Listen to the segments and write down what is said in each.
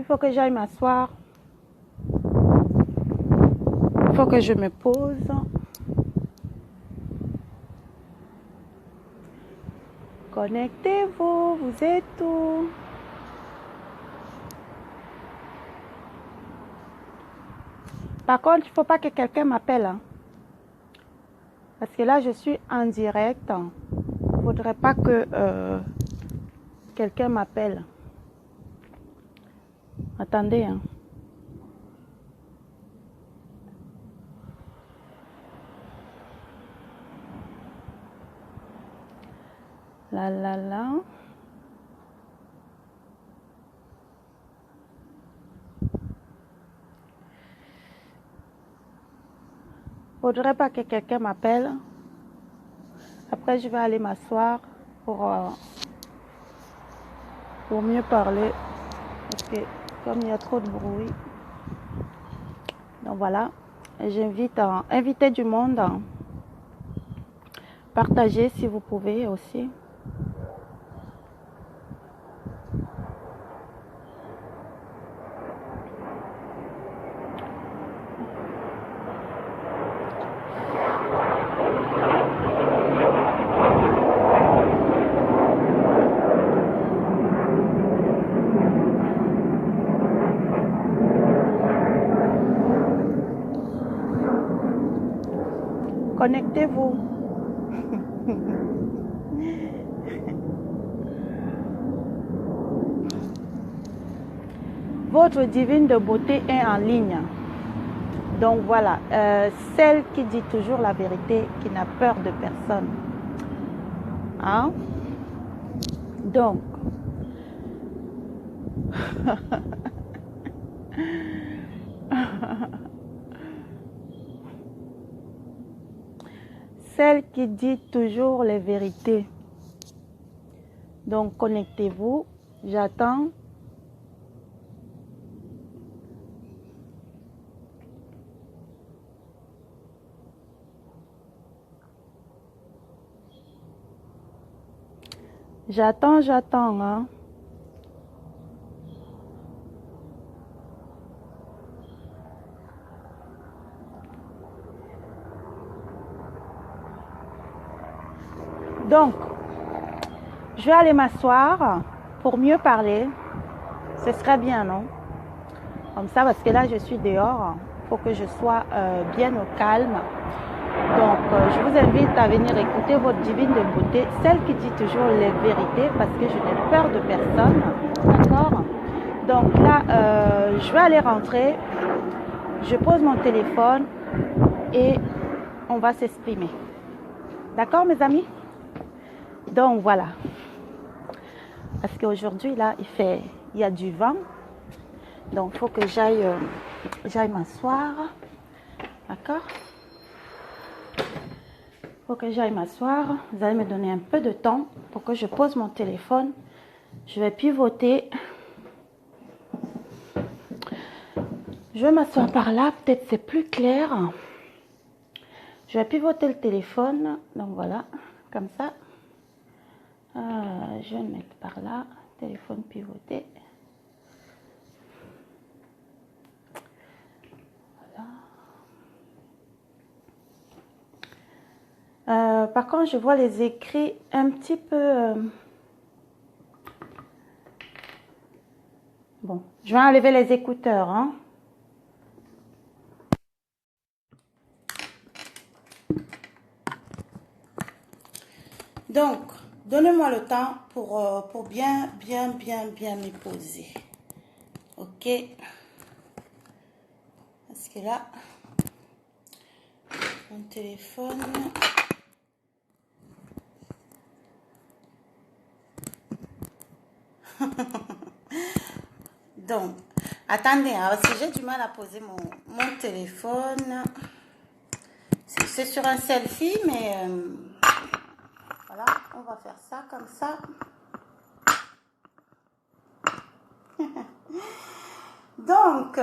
faut que j'aille m'asseoir. Il faut que je me pose. Connectez-vous, vous êtes où? Par contre, il ne faut pas que quelqu'un m'appelle. Hein. Parce que là, je suis en direct. Il ne faudrait pas que quelqu'un m'appelle. Attendez. Hein. Là. Faudrait pas que quelqu'un m'appelle. Après, je vais aller m'asseoir pour mieux parler. Parce que comme il y a trop de bruit. Donc voilà. J'invite à inviter du monde. Partagez si vous pouvez aussi. Connectez-vous. Votre divine de beauté est en ligne. Donc voilà, celle qui dit toujours la vérité, qui n'a peur de personne. Hein? Donc, celle qui dit toujours les vérités. Donc, connectez-vous. J'attends. J'attends, hein. Donc, je vais aller m'asseoir pour mieux parler. Ce serait bien, non? Comme ça, parce que là, je suis dehors. Il faut que je sois bien au calme. Donc, je vous invite à venir écouter votre divine de beauté, celle qui dit toujours les vérités, parce que je n'ai peur de personne. D'accord? Donc là, je vais aller rentrer. Je pose mon téléphone et on va s'exprimer. D'accord, mes amis? Donc, voilà. Parce qu'aujourd'hui, là, il y a du vent. Donc, il faut que j'aille m'asseoir. D'accord? Il faut que j'aille m'asseoir. Vous allez me donner un peu de temps pour que je pose mon téléphone. Je vais pivoter. Je vais m'asseoir par là. Peut-être c'est plus clair. Je vais pivoter le téléphone. Donc, voilà. Comme ça. Je vais le mettre par là. Téléphone pivoté. Par contre, je vois les écrits un petit peu... Bon, je vais enlever les écouteurs. Hein. Donc, donnez-moi le temps pour bien me poser. Ok. Parce que là, mon téléphone... Donc, attendez, hein, parce que j'ai du mal à poser mon téléphone. C'est sur un selfie, mais voilà, on va faire ça comme ça. Donc,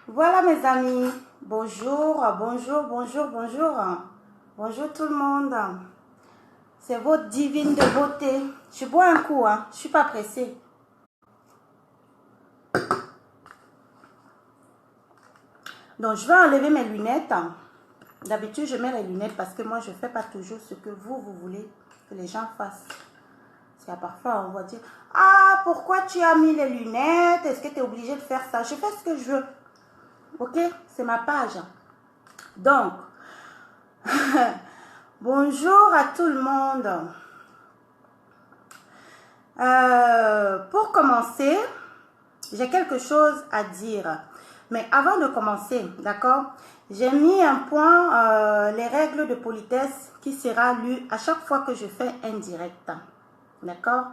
voilà mes amis. Bonjour. Bonjour tout le monde. C'est votre divine de beauté. Je bois un coup, hein. Je ne suis pas pressée. Donc, je vais enlever mes lunettes. D'habitude, je mets les lunettes parce que moi, je ne fais pas toujours ce que vous voulez que les gens fassent. Parce que parfois, on va dire, ah, pourquoi tu as mis les lunettes? Est-ce que tu es obligé de faire ça? Je fais ce que je veux. Ok? C'est ma page. Donc, bonjour à tout le monde. Pour commencer, j'ai quelque chose à dire. Mais avant de commencer, d'accord, j'ai mis un point, les règles de politesse qui sera lu à chaque fois que je fais un direct. D'accord?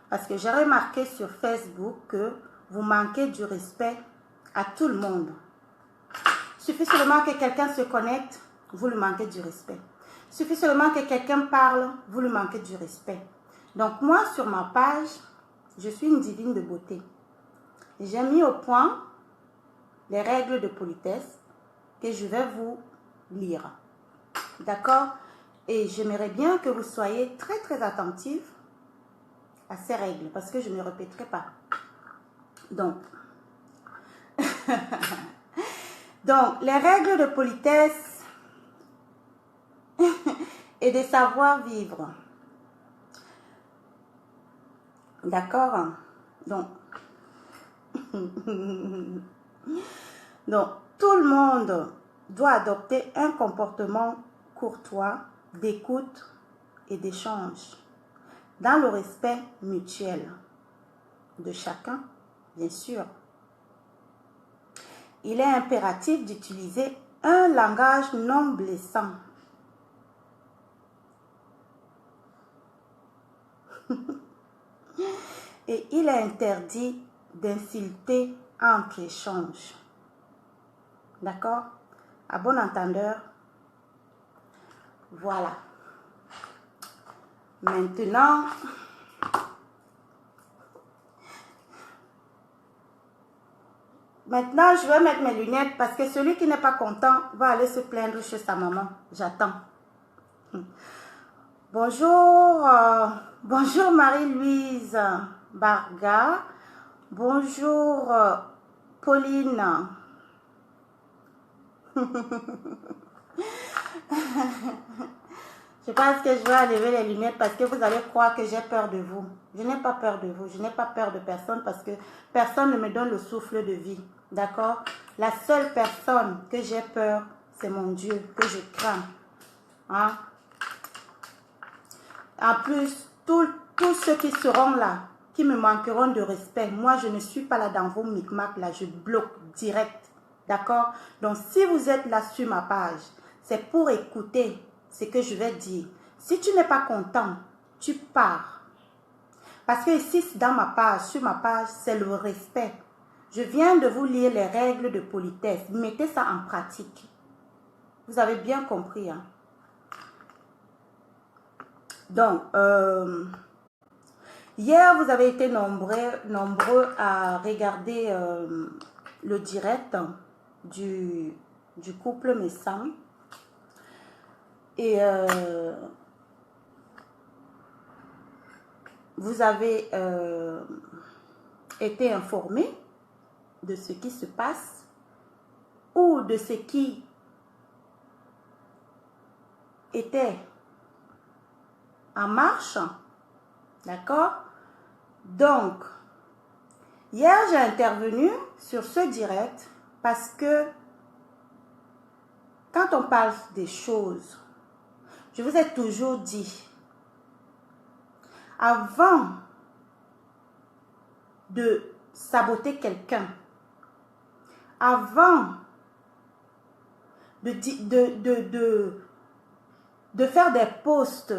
Parce que j'ai remarqué sur Facebook que vous manquez du respect à tout le monde. Il suffit seulement que quelqu'un se connecte, vous lui manquez du respect. Il suffit seulement que quelqu'un parle, vous lui manquez du respect. Donc moi, sur ma page, je suis une divine de beauté. J'ai mis au point les règles de politesse que je vais vous lire. D'accord? Et j'aimerais bien que vous soyez très très attentifs à ces règles parce que je ne répéterai pas. Donc, les règles de politesse et de savoir-vivre. D'accord? Donc, tout le monde doit adopter un comportement courtois, d'écoute et d'échange, dans le respect mutuel de chacun, bien sûr. Il est impératif d'utiliser un langage non blessant. Et il est interdit d'insulter entre échanges. D'accord? À bon entendeur. Voilà. Maintenant, je vais mettre mes lunettes parce que celui qui n'est pas content va aller se plaindre chez sa maman. J'attends. Bonjour, bonjour Marie-Louise Barga. Bonjour Pauline. Je pense que je vais enlever les lunettes parce que vous allez croire que j'ai peur de vous. Je n'ai pas peur de vous. Je n'ai pas peur de personne parce que personne ne me donne le souffle de vie. D'accord? La seule personne que j'ai peur, c'est mon Dieu, que je crains. Hein? En plus, tous ceux qui seront là, qui me manqueront de respect, moi, je ne suis pas là dans vos micmacs, là, je bloque direct. D'accord? Donc, si vous êtes là sur ma page, c'est pour écouter ce que je vais dire. Si tu n'es pas content, tu pars. Parce que ici, dans ma page, sur ma page, c'est le respect. Je viens de vous lire les règles de politesse. Mettez ça en pratique. Vous avez bien compris, hein? Donc, hier, vous avez été nombreux à regarder le direct du couple Messang. Et vous avez été informé de ce qui se passe ou de ce qui était en marche. D'accord? Donc, hier, j'ai intervenu sur ce direct parce que quand on parle des choses, je vous ai toujours dit, avant de saboter quelqu'un, avant de faire des posts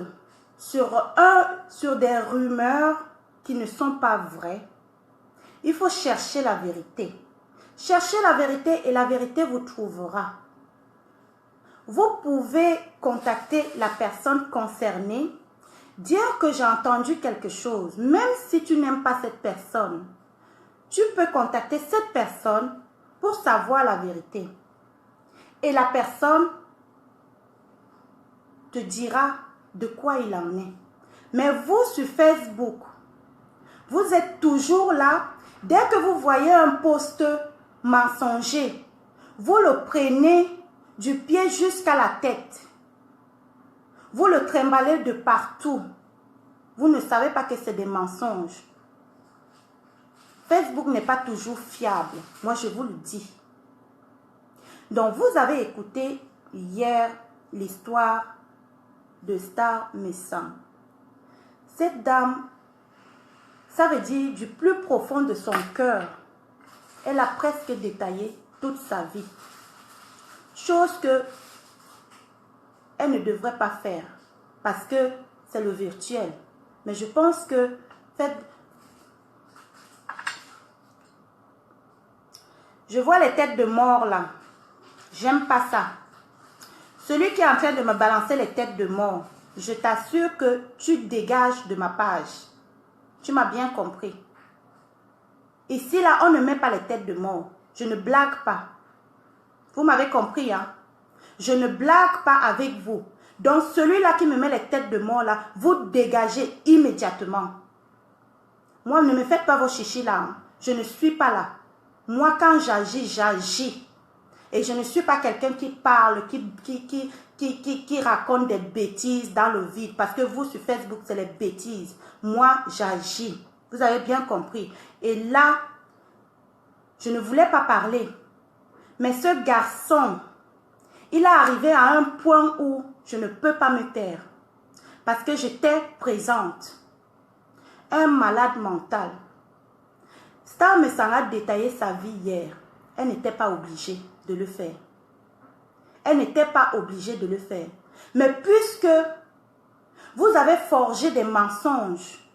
sur des rumeurs qui ne sont pas vraies, il faut chercher la vérité. Cherchez la vérité et la vérité vous trouvera. Vous pouvez contacter la personne concernée, dire que j'ai entendu quelque chose. Même si tu n'aimes pas cette personne, tu peux contacter cette personne pour savoir la vérité. Et la personne te dira de quoi il en est. Mais vous, sur Facebook, vous êtes toujours là. Dès que vous voyez un post mensonger, vous le prenez du pied jusqu'à la tête. Vous le trimballez de partout. Vous ne savez pas que c'est des mensonges. Facebook n'est pas toujours fiable. Moi, je vous le dis. Donc, vous avez écouté hier l'histoire de Star Messan. Cette dame, ça veut dire du plus profond de son cœur, elle a presque détaillé toute sa vie. Chose que elle ne devrait pas faire parce que c'est le virtuel. Mais je pense que je vois les têtes de mort là. J'aime pas ça. Celui qui est en train de me balancer les têtes de mort, je t'assure que tu dégages de ma page. Tu m'as bien compris. Ici là, on ne met pas les têtes de mort. Je ne blague pas. Vous m'avez compris, hein? Je ne blague pas avec vous. Donc celui-là qui me met les têtes de mort là, vous dégagez immédiatement. Moi, ne me faites pas vos chichis là. Hein? Je ne suis pas là. Moi, quand j'agis, j'agis. Et je ne suis pas quelqu'un qui parle, qui raconte des bêtises dans le vide. Parce que vous, sur Facebook, c'est les bêtises. Moi, j'agis. Vous avez bien compris. Et là, je ne voulais pas parler. Mais ce garçon, il est arrivé à un point où je ne peux pas me taire. Parce que j'étais présente. Un malade mental. Star Messan a détaillé sa vie hier. Elle n'était pas obligée de le faire. Elle n'était pas obligée de le faire. Mais puisque vous avez forgé des mensonges,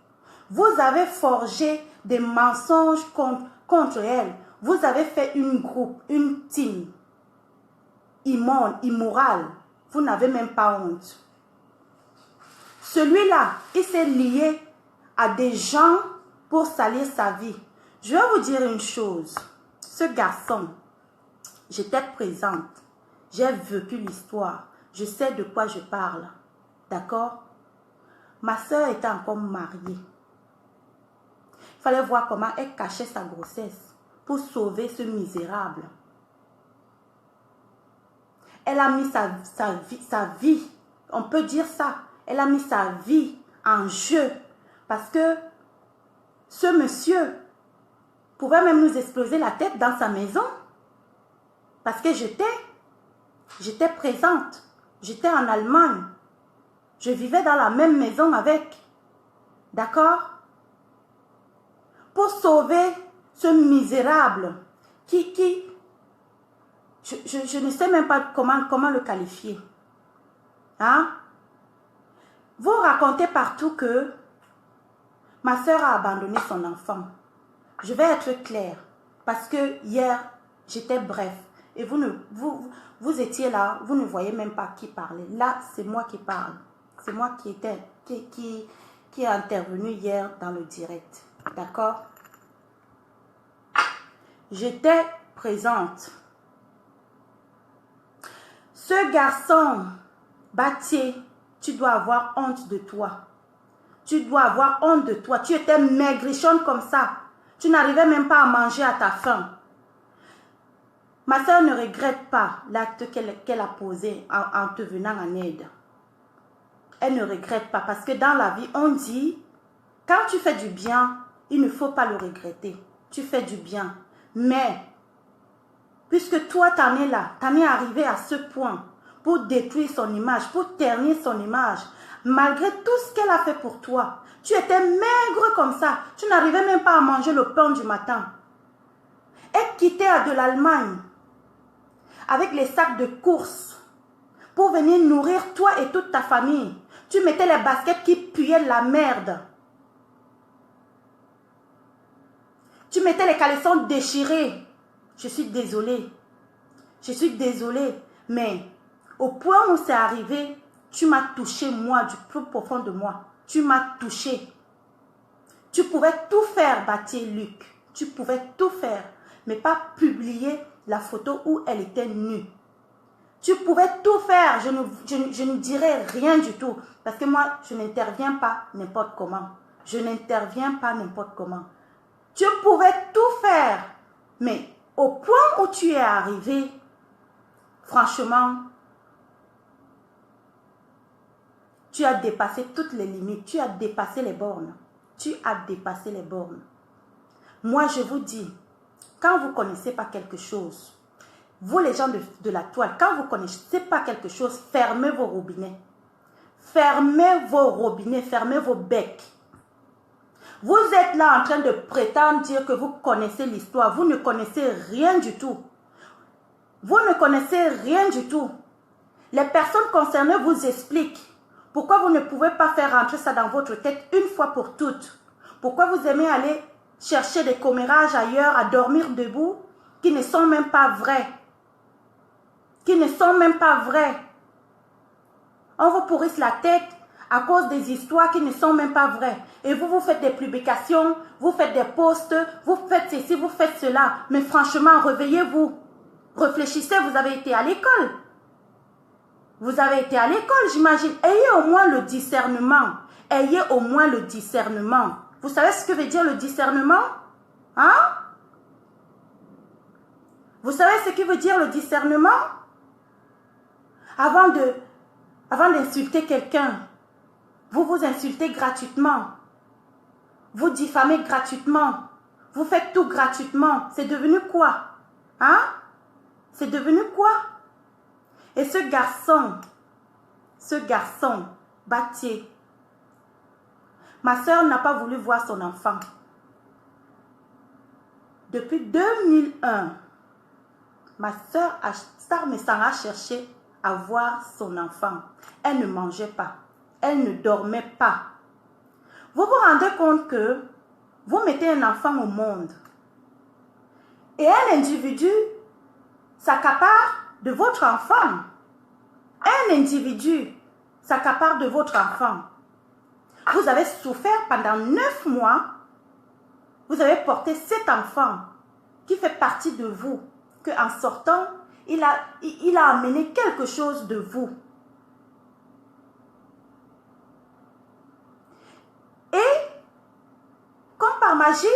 vous avez forgé des mensonges contre elle, vous avez fait une groupe, une team immonde, immorale, vous n'avez même pas honte. Celui-là, il s'est lié à des gens pour salir sa vie. Je vais vous dire une chose. Ce garçon, j'étais présente. J'ai vécu l'histoire. Je sais de quoi je parle. D'accord? Ma soeur était encore mariée. Il fallait voir comment elle cachait sa grossesse pour sauver ce misérable. Elle a mis sa vie, on peut dire ça. Elle a mis sa vie en jeu parce que ce monsieur pouvait même nous exploser la tête dans sa maison. Parce que j'étais présente. J'étais en Allemagne. Je vivais dans la même maison avec. D'accord? Pour sauver ce misérable qui je ne sais même pas comment le qualifier. Hein? Vous racontez partout que ma soeur a abandonné son enfant. Je vais être claire. Parce que hier, j'étais bref. Et vous étiez là, vous ne voyez même pas qui parlait. Là, c'est moi qui parle. C'est moi qui est intervenu hier dans le direct. D'accord? J'étais présente. Ce garçon, Batié, tu dois avoir honte de toi. Tu dois avoir honte de toi. Tu étais maigrichonne comme ça. Tu n'arrivais même pas à manger à ta faim. Ma soeur ne regrette pas l'acte qu'elle a posé en te venant en aide. Elle ne regrette pas parce que dans la vie, on dit, quand tu fais du bien, il ne faut pas le regretter. Tu fais du bien. Mais, puisque toi, t'en es là, t'en es arrivé à ce point pour détruire son image, pour ternir son image, malgré tout ce qu'elle a fait pour toi, tu étais maigre comme ça, tu n'arrivais même pas à manger le pain du matin. Elle quittait de l'Allemagne avec les sacs de courses pour venir nourrir toi et toute ta famille. Tu mettais les baskets qui puaient la merde. Tu mettais les caleçons déchirés. Je suis désolée. Je suis désolée. Mais au point où c'est arrivé, tu m'as touché moi, du plus profond de moi. Tu m'as touché. Tu pouvais tout faire, Batié Luc. Tu pouvais tout faire. Mais pas publier la photo où elle était nue. Tu pouvais tout faire, je ne dirais rien du tout. Parce que moi, je n'interviens pas n'importe comment. Je n'interviens pas n'importe comment. Tu pouvais tout faire. Mais au point où tu es arrivé, franchement, tu as dépassé toutes les limites. Tu as dépassé les bornes. Tu as dépassé les bornes. Moi, je vous dis, quand vous ne connaissez pas quelque chose, vous les gens de la toile, quand vous ne connaissez pas quelque chose, fermez vos robinets. Fermez vos robinets, fermez vos becs. Vous êtes là en train de prétendre dire que vous connaissez l'histoire. Vous ne connaissez rien du tout. Vous ne connaissez rien du tout. Les personnes concernées vous expliquent pourquoi vous ne pouvez pas faire rentrer ça dans votre tête une fois pour toutes. Pourquoi vous aimez aller chercher des commérages ailleurs, à dormir debout, qui ne sont même pas vrais. Qui ne sont même pas vrais. On vous pourrisse la tête à cause des histoires qui ne sont même pas vraies. Et vous faites des publications, vous faites des posts, vous faites ceci, vous faites cela. Mais franchement, réveillez-vous. Réfléchissez, vous avez été à l'école. Vous avez été à l'école, j'imagine. Ayez au moins le discernement. Ayez au moins le discernement. Vous savez ce que veut dire le discernement? Hein? Vous savez ce que veut dire le discernement? Avant d'insulter quelqu'un, vous vous insultez gratuitement. Vous diffamez gratuitement. Vous faites tout gratuitement. C'est devenu quoi? Hein? C'est devenu quoi? Et ce garçon, Batié, ma soeur n'a pas voulu voir son enfant. Depuis 2001, ma soeur Star Messang a cherché à voir son enfant. Elle ne mangeait pas. Elle ne dormait pas. Vous vous rendez compte que vous mettez un enfant au monde et un individu s'accapare de votre enfant. Un individu s'accapare de votre enfant. Vous avez souffert pendant 9 mois. Vous avez porté cet enfant qui fait partie de vous, qu'en sortant, il a amené quelque chose de vous. Et, comme par magie,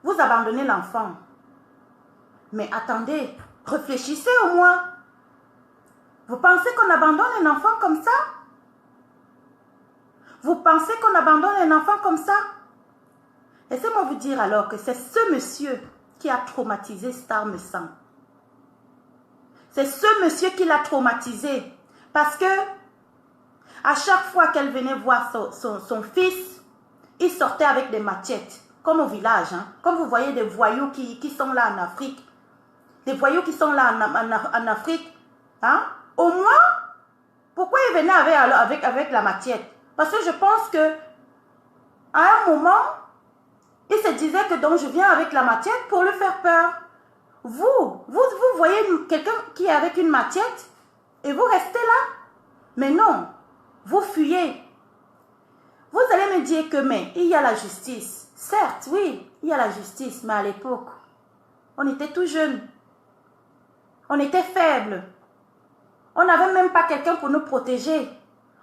vous abandonnez l'enfant. Mais attendez, réfléchissez au moins. Vous pensez qu'on abandonne un enfant comme ça? Vous pensez qu'on abandonne un enfant comme ça? Laissez-moi vous dire alors que c'est ce monsieur qui a traumatisé Star Messang. C'est ce monsieur qui l'a traumatisé. Parce que à chaque fois qu'elle venait voir son fils, il sortait avec des machettes. Comme au village. Hein. Comme vous voyez des voyous qui sont là en Afrique. Des voyous qui sont là en Afrique. Hein. Au moins, pourquoi il venait avec la machette? Parce que je pense que à un moment, il se disait que donc je viens avec la machette pour lui faire peur. Vous voyez quelqu'un qui est avec une machette et vous restez là. Mais non, vous fuyez. Vous allez me dire que mais il y a la justice. Certes, oui, il y a la justice, mais à l'époque, on était tout jeunes. On était faibles. On n'avait même pas quelqu'un pour nous protéger.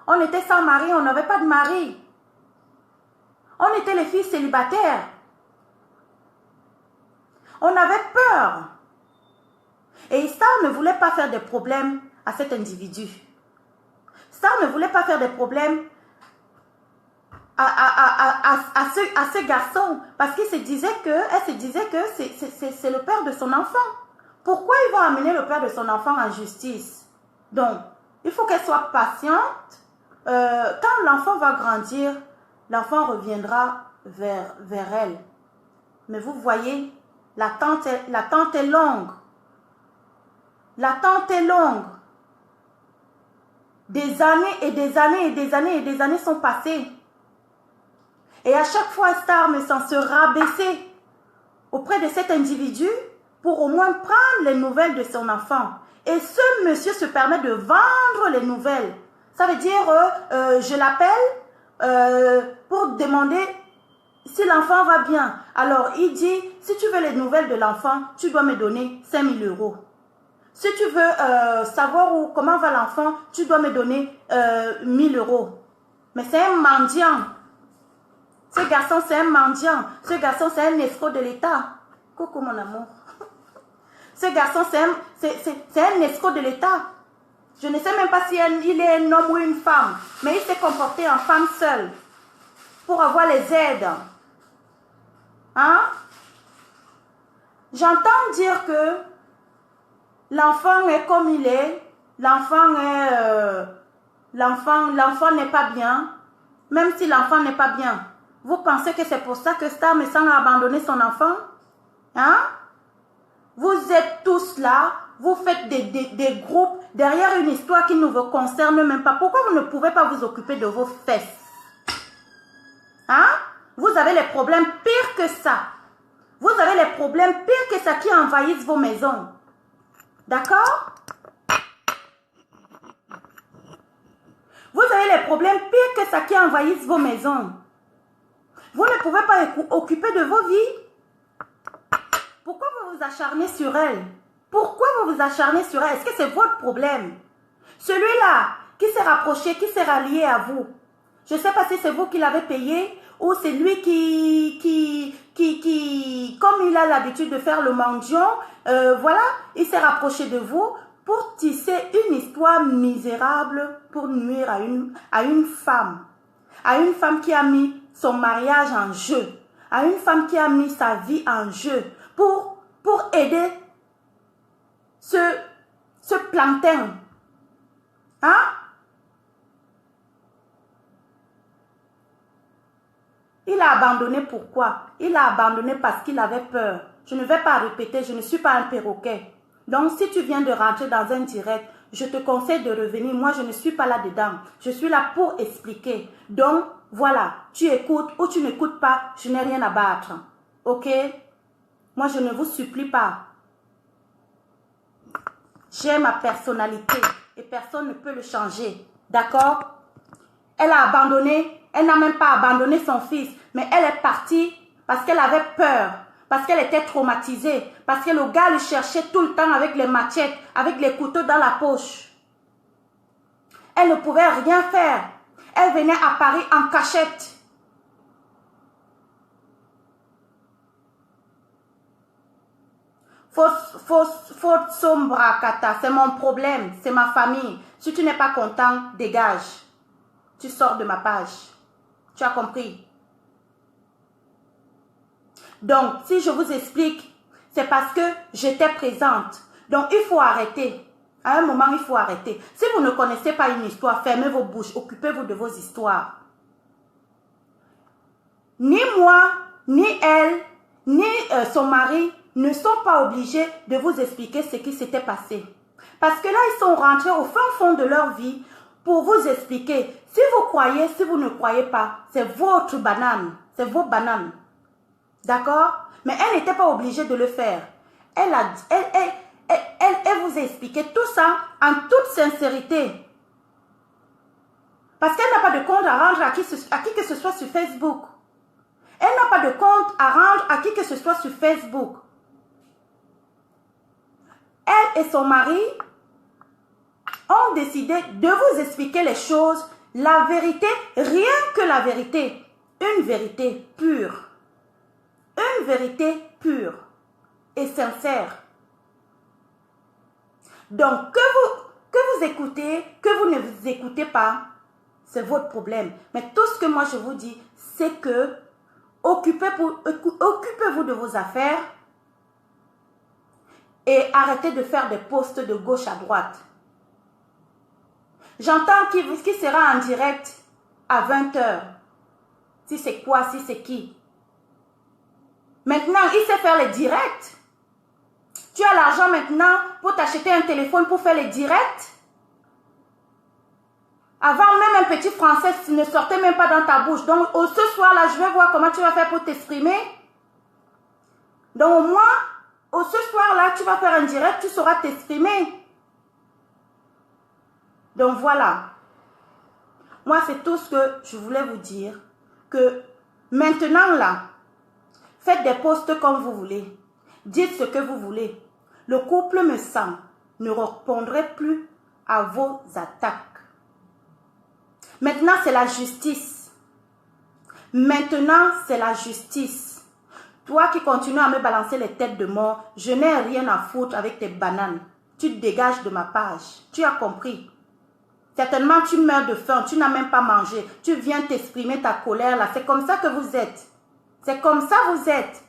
On était sans mari, on n'avait pas de mari. On était les filles célibataires. On avait peur. Et Star ne voulait pas faire de problème à cet individu. Star ne voulait pas faire de problème à ce garçon. Parce qu'elle se disait que c'est le père de son enfant. Pourquoi il va amener le père de son enfant en justice? Donc, il faut qu'elle soit patiente. Quand l'enfant va grandir, l'enfant reviendra vers elle. Mais vous voyez, l'attente est longue. L'attente est longue. Des années et des années et des années et des années sont passées. Et à chaque fois, Star Messang se rabaisser auprès de cet individu pour au moins prendre les nouvelles de son enfant. Et ce monsieur se permet de vendre les nouvelles. Ça veut dire, je l'appelle pour demander si l'enfant va bien. Alors, il dit, si tu veux les nouvelles de l'enfant, tu dois me donner 5 000 €. Si tu veux savoir comment va l'enfant, tu dois me donner 1000 euros. Mais c'est un mendiant. Ce garçon, c'est un mendiant. Ce garçon, c'est un escroc de l'État. Coucou, mon amour. Ce garçon, c'est un escroc de l'État. Je ne sais même pas s'il est un homme ou une femme. Mais il s'est comporté en femme seule. Pour avoir les aides. Hein? J'entends dire que l'enfant est comme il est. L'enfant n'est pas bien. Même si l'enfant n'est pas bien. Vous pensez que c'est pour ça que Star Messang a abandonné son enfant? Hein? Vous êtes tous là. Vous faites des groupes derrière une histoire qui ne vous concerne même pas. Pourquoi vous ne pouvez pas vous occuper de vos fesses? Hein? Vous avez les problèmes pires que ça. Vous avez les problèmes pires que ça qui envahissent vos maisons. D'accord? Vous avez les problèmes pires que ça qui envahissent vos maisons. Vous ne pouvez pas occuper de vos vies. Pourquoi vous vous acharnez sur elle? Pourquoi vous vous acharnez sur elle? Est-ce que c'est votre problème? Celui-là qui s'est rapproché, qui s'est rallié à vous. Je ne sais pas si c'est vous qui l'avez payé ou c'est lui qui, comme il a l'habitude de faire le mendiant, voilà, il s'est rapproché de vous pour tisser une histoire misérable pour nuire à une femme. À une femme qui a mis son mariage en jeu. À une femme qui a mis sa vie en jeu pour aider ce plantain. Hein? Il a abandonné pourquoi? Il a abandonné parce qu'il avait peur. Je ne vais pas répéter, je ne suis pas un perroquet. Donc, si tu viens de rentrer dans un direct, je te conseille de revenir. Moi, je ne suis pas là-dedans. Je suis là pour expliquer. Donc, voilà, tu écoutes ou tu n'écoutes pas, je n'ai rien à battre. Ok? Moi, je ne vous supplie pas. J'ai ma personnalité et personne ne peut le changer. D'accord? Elle a abandonné, elle n'a même pas abandonné son fils, mais elle est partie parce qu'elle avait peur, parce qu'elle était traumatisée, parce que le gars le cherchait tout le temps avec les machettes, avec les couteaux dans la poche. Elle ne pouvait rien faire. Elle venait à Paris en cachette. Faute sombra kata, c'est mon problème, c'est ma famille. Si tu n'es pas content, dégage. Tu sors de ma page. Tu as compris? Donc, si je vous explique, c'est parce que j'étais présente. Donc, il faut arrêter. À un moment, il faut arrêter. Si vous ne connaissez pas une histoire, fermez vos bouches. Occupez-vous de vos histoires. Ni moi, ni elle, ni son mari ne sont pas obligés de vous expliquer ce qui s'était passé. Parce que là, ils sont rentrés au fin fond de leur vie pour vous expliquer. Si vous croyez, si vous ne croyez pas, c'est votre banane. C'est vos bananes. D'accord? Mais elle n'était pas obligée de le faire. Elle vous a expliqué tout ça en toute sincérité. Parce qu'elle n'a pas de compte à rendre à qui que ce soit sur Facebook. Elle n'a pas de compte à rendre à qui que ce soit sur Facebook. Elle et son mari ont décidé de vous expliquer les choses, la vérité, rien que la vérité. Une vérité pure. Une vérité pure et sincère. Donc, que vous écoutez, que vous ne vous écoutez pas, c'est votre problème. Mais tout ce que moi je vous dis, c'est que occupez-vous de vos affaires et arrêtez de faire des posts de gauche à droite. J'entends qui sera en direct à 20 h. Si c'est quoi, si c'est qui. Maintenant, il sait faire les directs. Tu as l'argent maintenant pour t'acheter un téléphone pour faire les directs. Avant, même un petit français ne sortait même pas dans ta bouche. Donc, ce soir-là, je vais voir comment tu vas faire pour t'exprimer. Donc, au moins, ce soir-là, tu vas faire un direct, tu sauras t'exprimer. Donc, voilà. Moi, c'est tout ce que je voulais vous dire. Que maintenant, là, faites des posts comme vous voulez. Dites ce que vous voulez. Le couple me sent. ne répondrai plus à vos attaques. Maintenant, c'est la justice. Maintenant, c'est la justice. Toi qui continues à me balancer les têtes de mort, je n'ai rien à foutre avec tes bananes. Tu te dégages de ma page. Tu as compris. Certainement, tu meurs de faim, tu n'as même pas mangé. Tu viens t'exprimer ta colère là. C'est comme ça que vous êtes. C'est comme ça que vous êtes.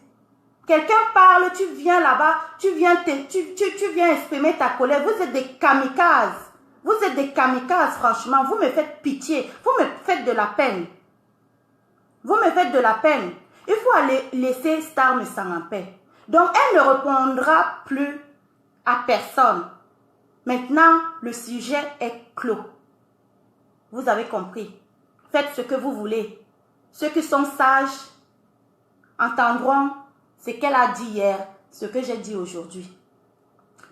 Quelqu'un parle, tu viens là-bas, tu viens exprimer ta colère. Vous êtes des kamikazes. Vous êtes des kamikazes, franchement. Vous me faites pitié. Vous me faites de la peine. Vous me faites de la peine. Il faut aller laisser Star me sang en paix. Donc, elle ne répondra plus à personne. Maintenant, le sujet est clos. Vous avez compris. Faites ce que vous voulez. Ceux qui sont sages entendront ce qu'elle a dit hier, ce que j'ai dit aujourd'hui.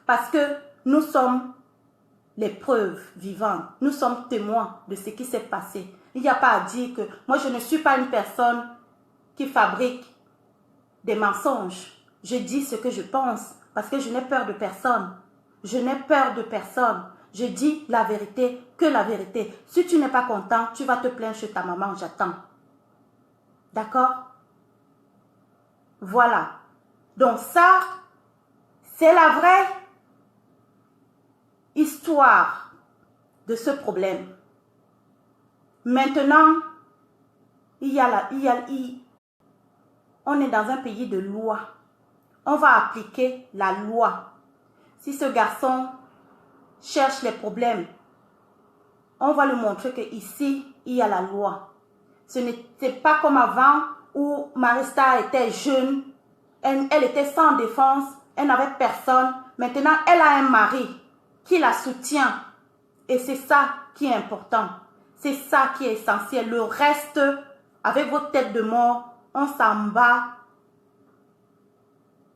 Parce que nous sommes les preuves vivantes. Nous sommes témoins de ce qui s'est passé. Il n'y a pas à dire que moi, je ne suis pas une personne qui fabrique des mensonges. Je dis ce que je pense parce que je n'ai peur de personne. Je n'ai peur de personne. Je dis la vérité, que la vérité. Si tu n'es pas content, tu vas te plaindre chez ta maman, j'attends. D'accord? Voilà. Donc ça, c'est la vraie histoire de ce problème. Maintenant, on est dans un pays de loi. On va appliquer la loi. Si ce garçon cherche les problèmes, on va lui montrer qu'ici, il y a la loi. Ce n'était pas comme avant où Marista était jeune, elle était sans défense, elle n'avait personne. Maintenant, elle a un mari qui la soutient. Et c'est ça qui est important. C'est ça qui est essentiel. Le reste, avec vos têtes de mort, on s'en bat.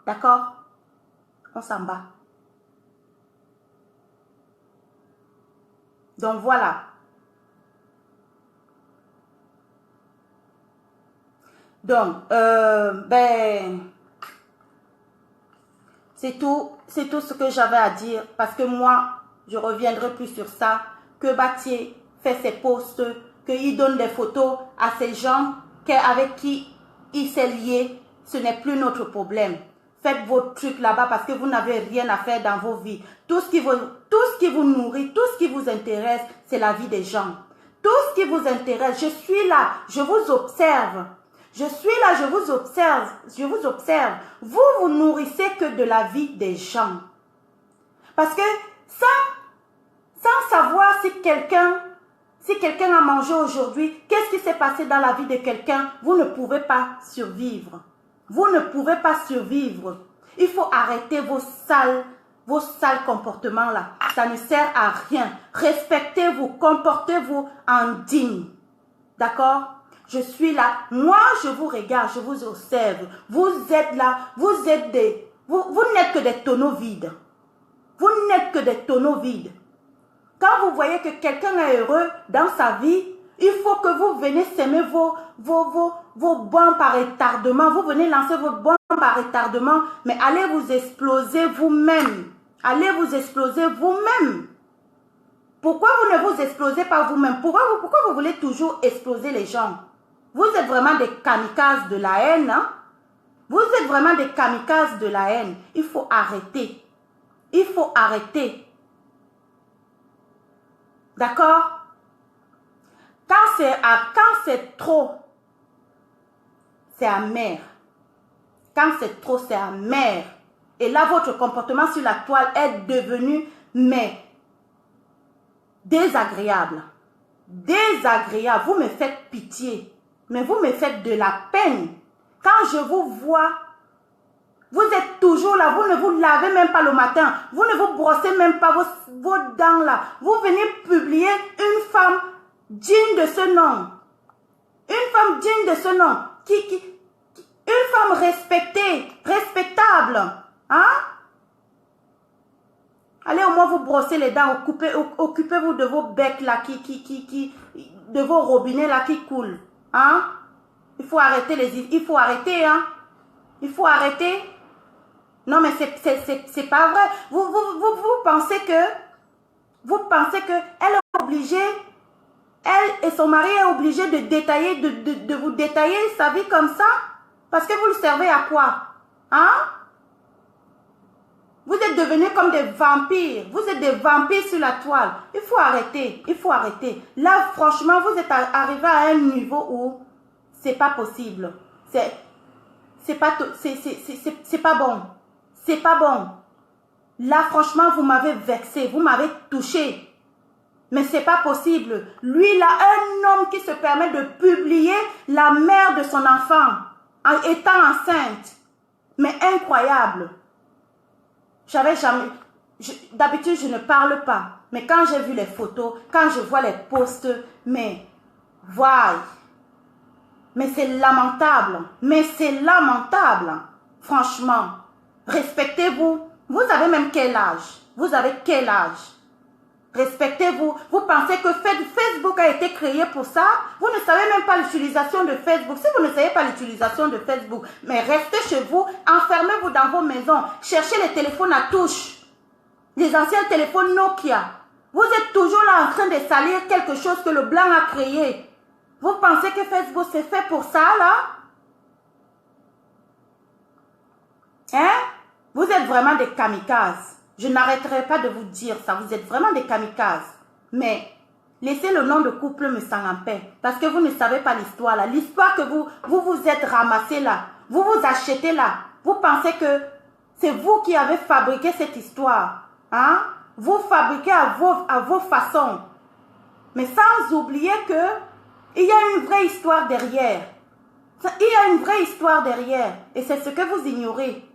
D'accord? On s'en bat. Donc voilà. Donc, c'est tout ce que j'avais à dire. Parce que moi, je ne reviendrai plus sur ça. Que Batié fait ses posts, qu'il donne des photos à ces gens avec qui il s'est lié. Ce n'est plus notre problème. Faites vos trucs là-bas parce que vous n'avez rien à faire dans vos vies. Tout ce qui vous nourrit, tout ce qui vous intéresse, c'est la vie des gens. Tout ce qui vous intéresse, je suis là, je vous observe. Je suis là, je vous observe. Je vous observe. Vous, vous nourrissez que de la vie des gens. Parce que sans savoir si quelqu'un a mangé aujourd'hui, qu'est-ce qui s'est passé dans la vie de quelqu'un, vous ne pouvez pas survivre. Vous ne pouvez pas survivre. Il faut arrêter vos sales comportements là. Ça ne sert à rien. Respectez-vous, comportez-vous en digne. D'accord? Je suis là. Moi, je vous regarde, je vous observe. Vous êtes là. Vous n'êtes que des tonneaux vides. Vous n'êtes que des tonneaux vides. Quand vous voyez que quelqu'un est heureux dans sa vie, il faut que vous venez s'aimer vos bombes à retardement. Vous venez lancer vos bombes à retardement, mais allez vous exploser vous-même. Allez vous exploser vous-même. Pourquoi vous ne vous explosez pas vous-même? Pourquoi vous voulez toujours exploser les gens? Vous êtes vraiment des kamikazes de la haine. Hein? Vous êtes vraiment des kamikazes de la haine. Il faut arrêter. Il faut arrêter. D'accord? Quand c'est trop, c'est amer. Quand c'est trop, c'est amer. Et là, votre comportement sur la toile est devenu, mais désagréable. Désagréable. Vous me faites pitié. Mais vous me faites de la peine. Quand je vous vois, vous êtes toujours là. Vous ne vous lavez même pas le matin. Vous ne vous brossez même pas vos dents là. Vous venez publier une femme digne de ce nom. Une femme digne de ce nom. Une femme respectée, respectable. Hein? Allez au moins vous brosser les dents. Occupez-vous de vos becs là de vos robinets là qui coulent. Hein? Il faut arrêter hein? Il faut arrêter. Non, mais c'est pas vrai. Vous pensez que elle est obligée, elle et son mari est obligé de détailler, de vous détailler sa vie comme ça? Parce que vous le servez à quoi? Hein? Vous êtes devenus comme des vampires. Vous êtes des vampires sur la toile. Il faut arrêter. Il faut arrêter. Là, franchement, vous êtes arrivé à un niveau où c'est pas possible. C'est pas bon. C'est pas bon. Là, franchement, vous m'avez vexé. Vous m'avez touché. Mais c'est pas possible. Lui, là, un homme qui se permet de publier la mère de son enfant en étant enceinte. Mais incroyable. J'avais jamais... D'habitude, je ne parle pas. Mais quand j'ai vu les photos, quand je vois les posts, mais... Voyez. Mais c'est lamentable. Mais c'est lamentable. Franchement. Respectez-vous. Vous avez même quel âge? Vous avez quel âge? Respectez-vous. Vous pensez que Facebook a été créé pour ça? Vous ne savez même pas l'utilisation de Facebook. Si vous ne savez pas l'utilisation de Facebook, mais restez chez vous, enfermez-vous dans vos maisons, cherchez les téléphones à touche, les anciens téléphones Nokia. Vous êtes toujours là en train de salir quelque chose que le blanc a créé. Vous pensez que Facebook c'est fait pour ça, là? Hein? Vous êtes vraiment des kamikazes. Je n'arrêterai pas de vous dire ça. Vous êtes vraiment des kamikazes. Mais laissez le nom de couple me sang en paix. Parce que vous ne savez pas l'histoire là. L'histoire que vous êtes ramassé là. Vous vous achetez là. Vous pensez que c'est vous qui avez fabriqué cette histoire. Hein? Vous fabriquez à vos façons. Mais sans oublier que il y a une vraie histoire derrière. Il y a une vraie histoire derrière. Et c'est ce que vous ignorez.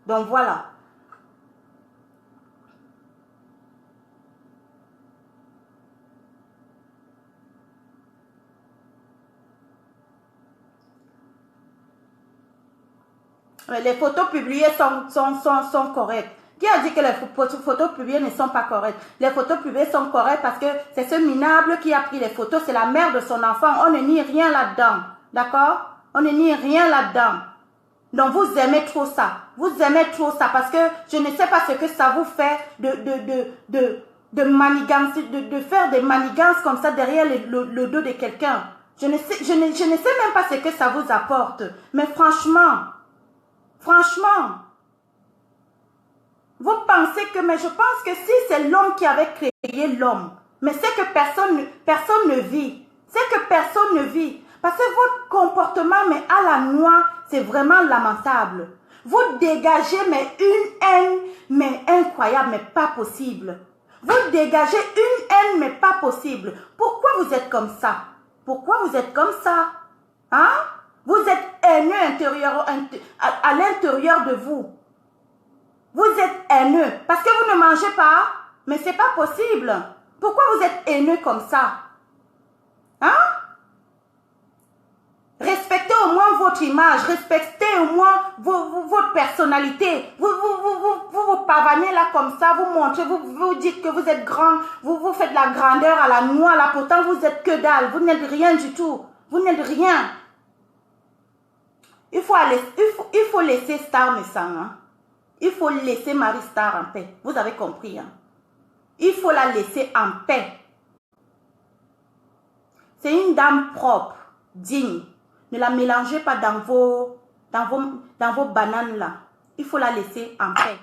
Donc voilà. Les photos publiées sont correctes. Qui a dit que les photos publiées ne sont pas correctes? Les photos publiées sont correctes parce que c'est ce minable qui a pris les photos. C'est la mère de son enfant. On ne nie rien là-dedans. D'accord? On ne nie rien là-dedans. Donc vous aimez trop ça. Vous aimez trop ça parce que je ne sais pas ce que ça vous fait de manigancer, de faire des manigances comme ça derrière le dos de quelqu'un. Je ne sais même pas ce que ça vous apporte. Mais franchement, vous pensez que, mais je pense que si c'est l'homme qui avait créé l'homme, mais c'est que personne ne vit. C'est que personne ne vit. Parce que votre comportement, mais à la noix, c'est vraiment lamentable. Vous dégagez, mais une haine, mais incroyable, mais pas possible. Vous dégagez une haine, mais pas possible. Pourquoi vous êtes comme ça? Pourquoi vous êtes comme ça? Hein? Vous êtes haineux à l'intérieur de vous. Vous êtes haineux parce que vous ne mangez pas. Mais c'est pas possible. Pourquoi vous êtes haineux comme ça? Hein? Respectez au moins votre image. Respectez au moins votre personnalité. Vous pavanez là comme ça. Vous montrez, vous dites que vous êtes grand. Vous faites la grandeur à la noix là. Pourtant vous êtes que dalle. Vous n'êtes rien du tout. Vous n'êtes rien. Il faut laisser Star Messang. Hein? Il faut laisser Marie Star en paix. Vous avez compris. Hein? Il faut la laisser en paix. C'est une dame propre, digne. Ne la mélangez pas dans vos bananes là. Il faut la laisser en paix.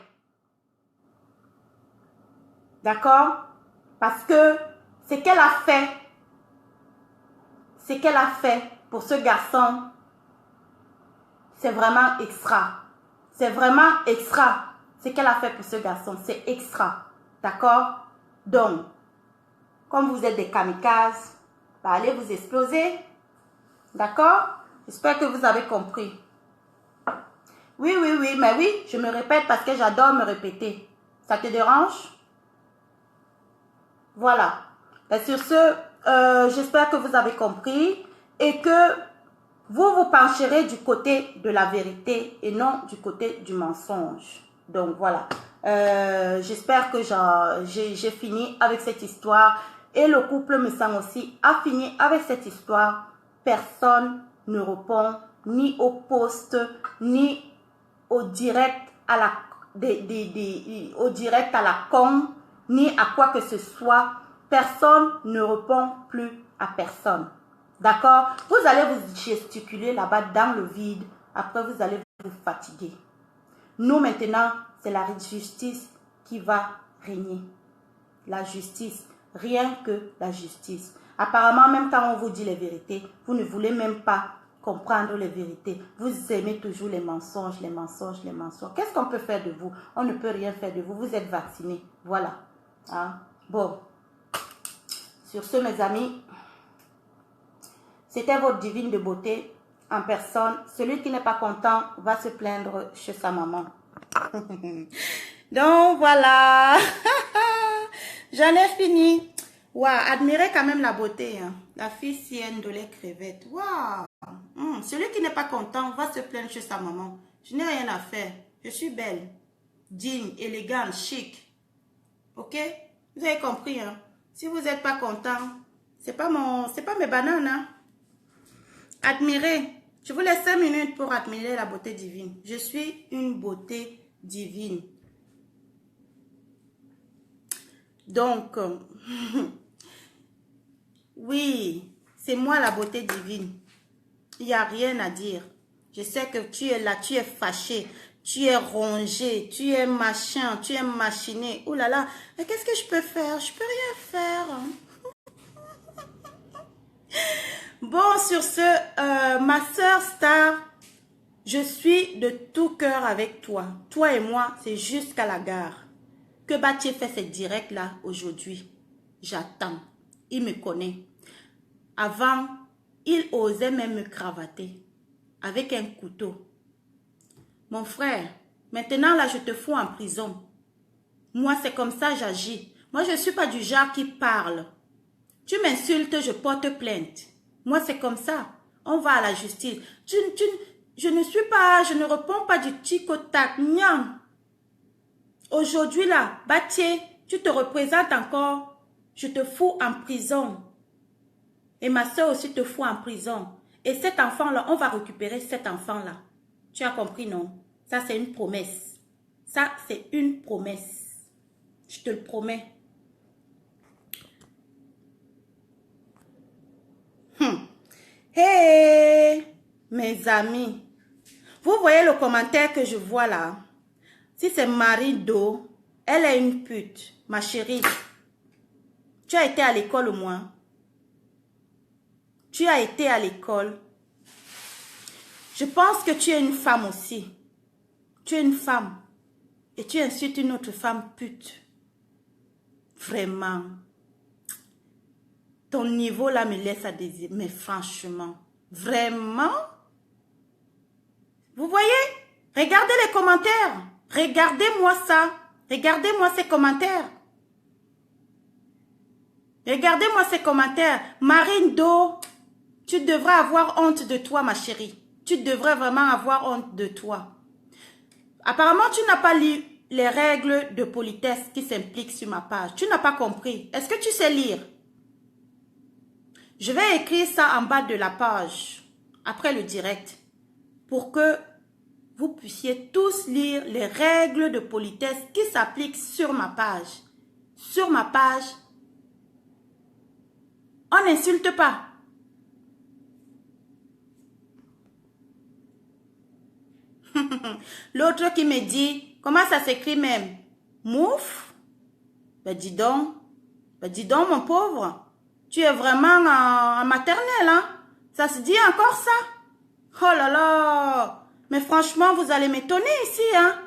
D'accord? Parce que ce qu'elle a fait pour ce garçon, c'est vraiment extra. C'est vraiment extra. Ce qu'elle a fait pour ce garçon, c'est extra. D'accord? Donc, comme vous êtes des kamikazes, bah allez vous exploser. D'accord? J'espère que vous avez compris. Oui, mais oui, je me répète parce que j'adore me répéter. Ça te dérange? Voilà. Et sur ce, j'espère que vous avez compris et que vous vous pencherez du côté de la vérité et non du côté du mensonge. Donc voilà. J'espère que j'ai fini avec cette histoire. Et le couple Messang aussi a fini avec cette histoire. Personne ne répond ni au post, ni au direct à la, au direct à la com, ni à quoi que ce soit. Personne ne répond plus à personne. D'accord? Vous allez vous gesticuler là-bas dans le vide. Après, vous allez vous fatiguer. Nous, maintenant, c'est la justice qui va régner. La justice. Rien que la justice. Apparemment, même quand on vous dit les vérités, vous ne voulez même pas comprendre les vérités. Vous aimez toujours les mensonges, les mensonges, les mensonges. Qu'est-ce qu'on peut faire de vous? On ne peut rien faire de vous. Vous êtes vaccinés. Voilà. Hein? Bon. Sur ce, mes amis, c'était votre divine de beauté en personne. Celui qui n'est pas content va se plaindre chez sa maman. Donc, voilà. J'en ai fini. Waouh, admirez quand même la beauté. Hein. La fille sienne de les crevettes. Waouh. Celui qui n'est pas content va se plaindre chez sa maman. Je n'ai rien à faire. Je suis belle, digne, élégante, chic. Ok? Vous avez compris, hein? Si vous n'êtes pas content, c'est pas mes bananes, hein? Admirez. Je vous laisse 5 minutes pour admirer la beauté divine. Je suis une beauté divine. Donc, oui, c'est moi la beauté divine. Il n'y a rien à dire. Je sais que tu es là, tu es fâché, tu es rongé, tu es machin, tu es machiné. Ouh là là, mais qu'est-ce que je peux faire? Je peux rien faire. Bon, sur ce, ma sœur Star, je suis de tout cœur avec toi. Toi et moi, c'est jusqu'à la gare. Que Batié fait cette directs là aujourd'hui. J'attends. Il me connaît. Avant, il osait même me cravater avec un couteau. Mon frère, maintenant là, je te fous en prison. Moi, c'est comme ça j'agis. Moi, je ne suis pas du genre qui parle. Tu m'insultes, je porte plainte. Moi, c'est comme ça. On va à la justice. Je ne réponds pas du tic au tac. Aujourd'hui là, Batié, tu te représentes encore. Je te fous en prison. Et ma soeur aussi te fout en prison. Et cet enfant-là, on va récupérer cet enfant-là. Tu as compris, non? Ça, c'est une promesse. Ça, c'est une promesse. Je te le promets. Hey, mes amis. Vous voyez le commentaire que je vois là? Si c'est Marie Do, elle est une pute. Ma chérie, tu as été à l'école au moins. Tu as été à l'école. Je pense que tu es une femme aussi. Tu es une femme. Et tu insultes une autre femme pute. Vraiment. Ton niveau là me laisse à désirer. Mais franchement. Vraiment. Vous voyez? Regardez les commentaires. Regardez-moi ça. Regardez-moi ces commentaires. Regardez-moi ces commentaires. Marine Do, tu devrais avoir honte de toi, ma chérie. Tu devrais vraiment avoir honte de toi. Apparemment, tu n'as pas lu les règles de politesse qui s'impliquent sur ma page. Tu n'as pas compris. Est-ce que tu sais lire? Je vais écrire ça en bas de la page, après le direct, pour que vous puissiez tous lire les règles de politesse qui s'appliquent sur ma page. Sur ma page, on n'insulte pas. L'autre qui me dit, comment ça s'écrit même? Mouf? Ben dis donc mon pauvre. Tu es vraiment en maternelle, hein? Ça se dit encore ça? Oh là là! Mais franchement, vous allez m'étonner ici, hein?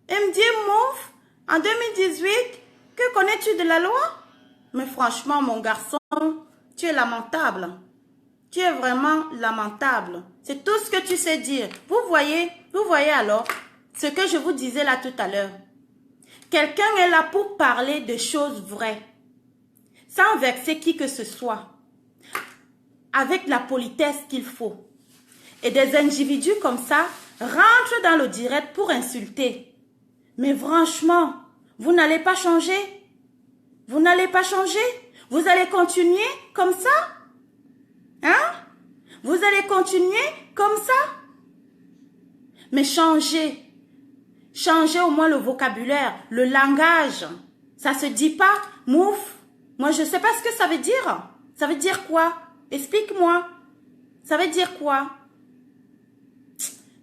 Et me dire, mouf, en 2018, que connais-tu de la loi? Mais franchement, mon garçon, tu es lamentable. Tu es vraiment lamentable. C'est tout ce que tu sais dire. Vous voyez alors ce que je vous disais là tout à l'heure. Quelqu'un est là pour parler de choses vraies, sans vexer qui que ce soit, avec la politesse qu'il faut. Et des individus comme ça rentrent dans le direct pour insulter. Mais franchement, vous n'allez pas changer. Vous n'allez pas changer. Vous allez continuer comme ça. Hein? Vous allez continuer comme ça. Mais changez. Changez au moins le vocabulaire, le langage. Ça se dit pas, mouf. Moi, je sais pas ce que ça veut dire. Ça veut dire quoi? Explique-moi. Ça veut dire quoi?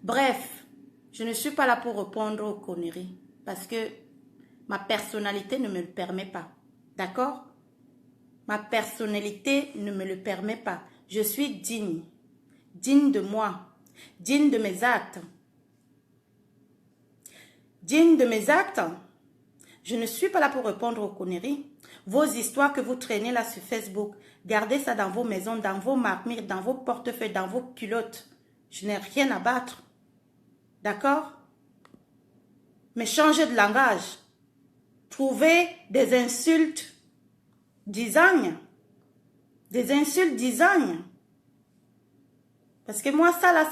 Bref, je ne suis pas là pour répondre aux conneries. Parce que ma personnalité ne me le permet pas. D'accord? Ma personnalité ne me le permet pas. Je suis digne. Digne de moi. Digne de mes actes. Digne de mes actes. Je ne suis pas là pour répondre aux conneries. Vos histoires que vous traînez là sur Facebook, gardez ça dans vos maisons, dans vos marmites, dans vos portefeuilles, dans vos culottes. Je n'ai rien à battre. D'accord? Mais changez de langage. Trouvez des insultes design. Des insultes design. Parce que moi, ça là,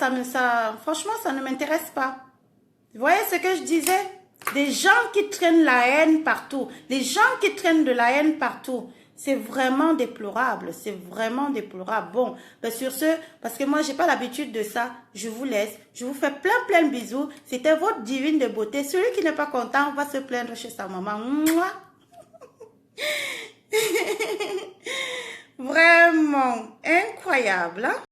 franchement, ça ne m'intéresse pas. Vous voyez ce que je disais? Des gens qui traînent la haine partout. Les gens qui traînent de la haine partout. C'est vraiment déplorable. C'est vraiment déplorable. Bon, ben sur ce, parce que moi, j'ai pas l'habitude de ça. Je vous laisse. Je vous fais plein de bisous. C'était votre divine de beauté. Celui qui n'est pas content va se plaindre chez sa maman. Mouah. Vraiment incroyable, hein?